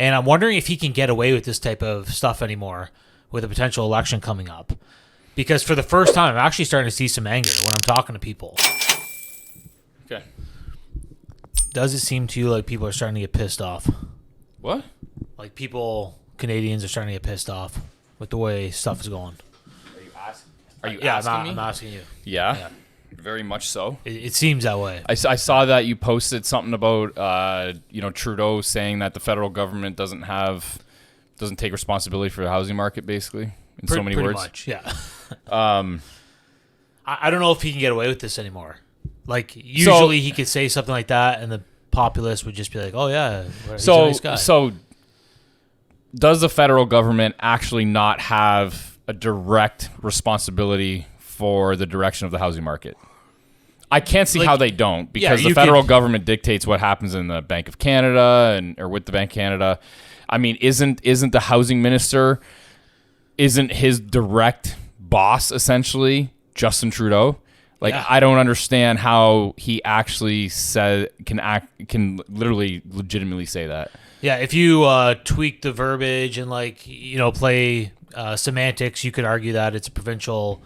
And I'm wondering if he can get away with this type of stuff anymore with a potential election coming up. Because for the first time, I'm actually starting to see some anger when I'm talking to people. Okay. Does it seem to you like people are starting to get pissed off? What? Like Canadians are starting to get pissed off with the way stuff is going. Are you asking me? I'm asking you. Yeah. Very much so. It seems that way. I saw that you posted something about Trudeau saying that the federal government doesn't take responsibility for the housing market, basically, in so many words. Pretty much, yeah. I don't know if he can get away with this anymore. Like, usually he could say something like that, and the populace would just be like, "Oh yeah, he's a nice guy." So does the federal government actually not have a direct responsibility for the direction of the housing market? I can't see how they don't, because the federal government dictates what happens in the Bank of Canada or with the Bank of Canada. I mean, isn't the housing minister, isn't his direct boss essentially Justin Trudeau? Like, I don't understand how he actually can literally legitimately say that. Yeah, if you tweak the verbiage and play semantics, you could argue that it's a provincial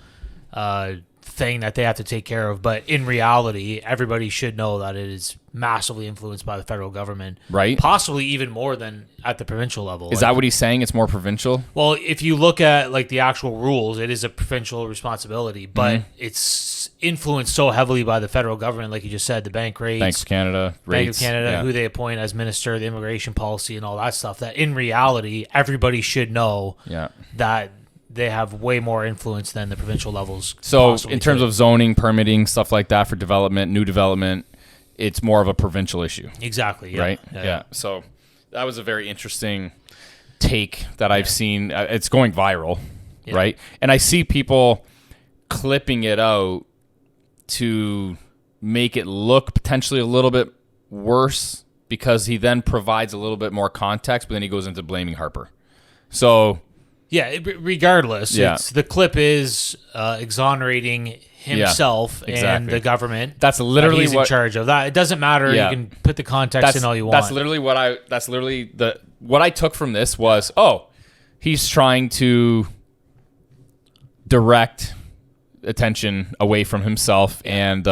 thing that they have to take care of. But in reality, everybody should know that it is massively influenced by the federal government, right? Possibly even more than at the provincial level. Is that what he's saying? It's more provincial? Well, if you look at the actual rules, it is a provincial responsibility, but it's influenced so heavily by the federal government, like you just said, the bank rates, Bank of Canada, who they appoint as minister, the immigration policy, and all that stuff. That in reality, everybody should know that they have way more influence than the provincial levels. So in terms of zoning, permitting, stuff like that for development, new development, it's more of a provincial issue. Exactly. Yeah. Right? Yeah. So that was a very interesting take that I've seen. It's going viral, right? And I see people clipping it out to make it look potentially a little bit worse, because he then provides a little bit more context, but then he goes into blaming Harper. So... yeah, regardless, the clip is exonerating himself and the government. That's literally he's in charge of that. It doesn't matter. You can put the context in all you want. That's literally what I took from this was, he's trying to direct attention away from himself and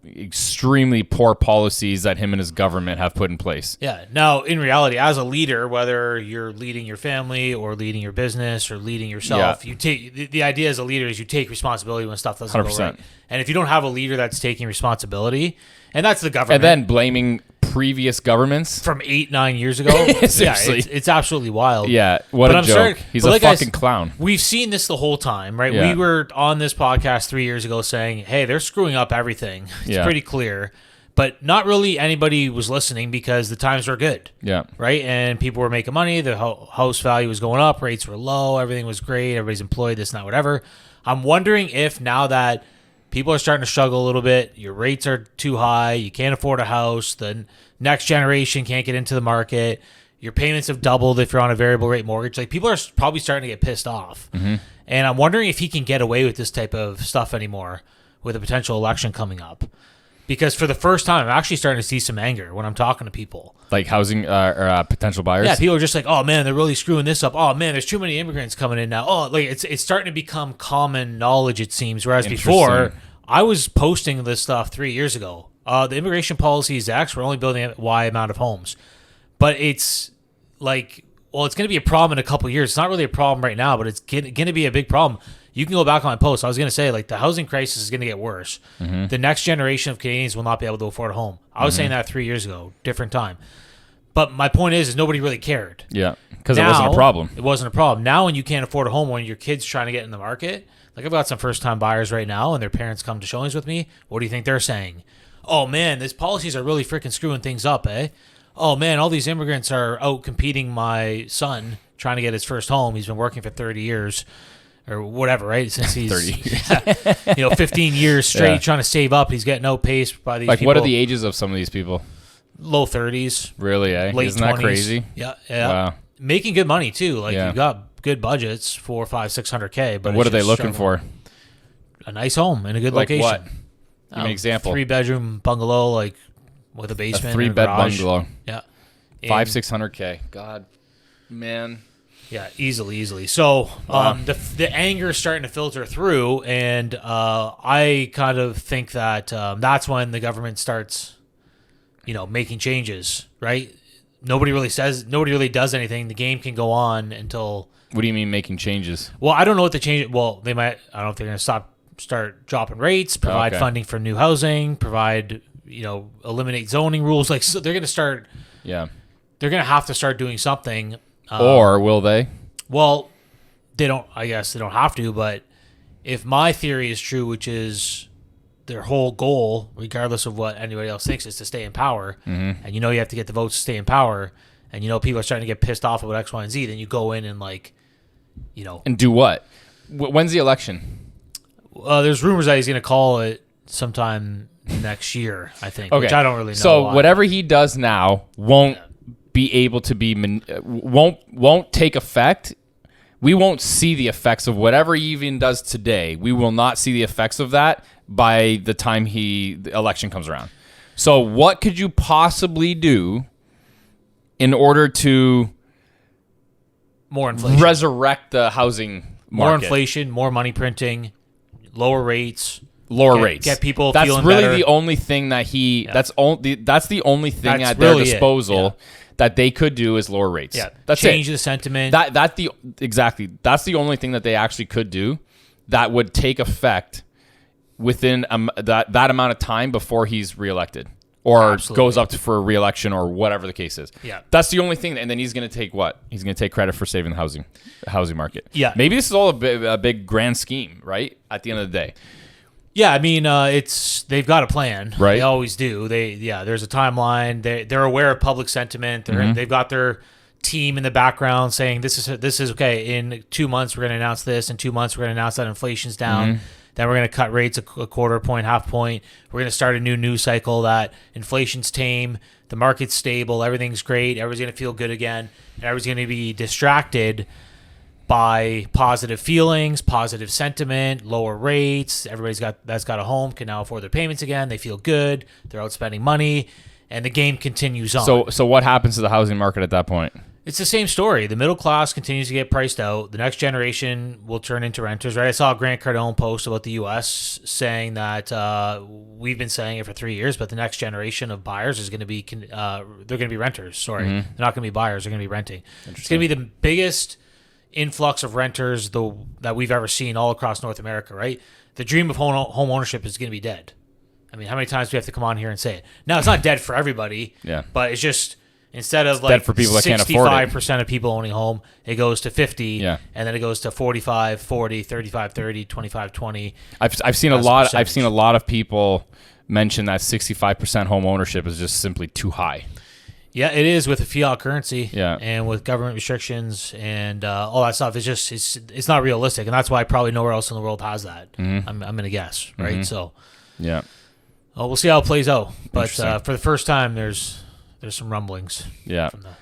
extremely poor policies that him and his government have put in place. Yeah. Now, in reality, as a leader, whether you're leading your family or leading your business or leading yourself, you take the idea as a leader is you take responsibility when stuff doesn't 100%. go right. And if you don't have a leader that's taking responsibility, and that's the government, and then blaming previous governments from 8-9 years ago, seriously, it's absolutely wild. Yeah, what a joke. He's a fucking clown. We've seen this the whole time, right? Yeah. We were on this podcast 3 years ago saying, hey, they're screwing up everything. It's pretty clear. But not really anybody was listening because the times were good. Yeah. Right? And people were making money. The house value was going up. Rates were low. Everything was great. Everybody's employed, this and that, whatever. I'm wondering if now that people are starting to struggle a little bit, your rates are too high, you can't afford a house, the next generation can't get into the market, your payments have doubled if you're on a variable rate mortgage. Like, people are probably starting to get pissed off. Mm-hmm. And I'm wondering if he can get away with this type of stuff anymore with a potential election coming up. Because for the first time, I'm actually starting to see some anger when I'm talking to people. Like housing or potential buyers? Yeah, people are just like, oh, man, they're really screwing this up. Oh, man, there's too many immigrants coming in now. Oh, like it's starting to become common knowledge, it seems. Whereas before, I was posting this stuff 3 years ago. The immigration policy is X. We're only building a Y amount of homes. But it's like, well, it's going to be a problem in a couple of years. It's not really a problem right now, but it's going to be a big problem. You can go back on my post. I was going to say, the housing crisis is going to get worse. Mm-hmm. The next generation of Canadians will not be able to afford a home. I was saying that 3 years ago, different time. But my point is nobody really cared. Yeah, because it wasn't a problem. It wasn't a problem. Now when you can't afford a home, when your kid's trying to get in the market, like I've got some first-time buyers right now, and their parents come to showings with me. What do you think they're saying? Oh, man, these policies are really freaking screwing things up, eh? Oh, man, all these immigrants are out competing my son trying to get his first home. He's been working for 30 years or whatever, right? Since he's 30. 15 years straight trying to save up. He's getting outpaced by these people. What are the ages of some of these people? Low 30s. Really, eh? Late Isn't 20s. that crazy? Yeah. Wow. Making good money, too. You've got good budgets, $400,000, $500,000, $600,000. But what are they looking for? A nice home in a good location. What? Give me an example. 3-bedroom bungalow, with a basement. A 3-bed bungalow. Yeah. $500,000, $600,000. God. Man. Yeah, easily. So the anger is starting to filter through, and I kind of think that that's when the government starts, making changes, right? Nobody really does anything. The game can go on until. What do you mean making changes? Well, I don't know what the change. Well, they might. I don't know if they're going to start dropping rates, provide funding for new housing, provide eliminate zoning rules. Like so they're going to start. Yeah. They're going to have to start doing something. Or will they? Well, they don't. I guess they don't have to. But if my theory is true, which is their whole goal, regardless of what anybody else thinks, is to stay in power, and you have to get the votes to stay in power, and people are starting to get pissed off about X, Y, and Z, then you go in and and do what? When's the election? There's rumors that he's going to call it sometime next year, I think, okay. Which I don't really know. So why. whatever he does now won't be able to be won't take effect. We won't see the effects of whatever he even does today. We will not see the effects of that by the time the election comes around. So what could you possibly do in order to more inflation, resurrect the housing market? More inflation, more money printing, lower rates. Get people that's feeling really better. The only thing that that's the only thing that's at their really disposal that they could do is lower rates. Yeah, that's change it. the sentiment. That's the only thing that they actually could do that would take effect within that amount of time before he's reelected or goes up for a reelection or whatever the case is. Yeah, that's the only thing. And then he's going to take what? He's going to take credit for saving the housing market. Yeah, maybe this is all a big grand scheme, right? At the end of the day. Yeah, I mean, they've got a plan, right? They always do. There's a timeline. They're aware of public sentiment. They've got their team in the background saying this is okay. In 2 months, we're going to announce this. In 2 months, we're going to announce that inflation's down. Then we're going to cut rates a quarter point, half point. We're going to start a new news cycle that inflation's tame, the market's stable, everything's great, everybody's going to feel good again, and everybody's going to be distracted by positive feelings, positive sentiment, lower rates. Everybody's that's got a home can now afford their payments again. They feel good. They're out spending money, and the game continues on. So what happens to the housing market at that point? It's the same story. The middle class continues to get priced out. The next generation will turn into renters, right? I saw Grant Cardone post about the U.S. saying that we've been saying it for 3 years, but the next generation of buyers is going to be they're going to be renters. Sorry, they're not going to be buyers. They're going to be renting. It's going to be the biggest influx of renters that we've ever seen all across North America, right? The dream of home ownership is going to be dead. I mean, how many times do we have to come on here and say it? Now, it's not dead for everybody, but it's just instead of like for people that can't afford it. 65% of people owning a home, it goes to 50, and then it goes to 45, 40, 35, 30, 25, 20. I've seen a lot of people mention that 65% home ownership is just simply too high. Yeah, it is with the fiat currency, and with government restrictions and all that stuff. It's not realistic, and that's why probably nowhere else in the world has that. I'm gonna guess, right? So, we'll see how it plays out. But for the first time, there's some rumblings. Yeah. From the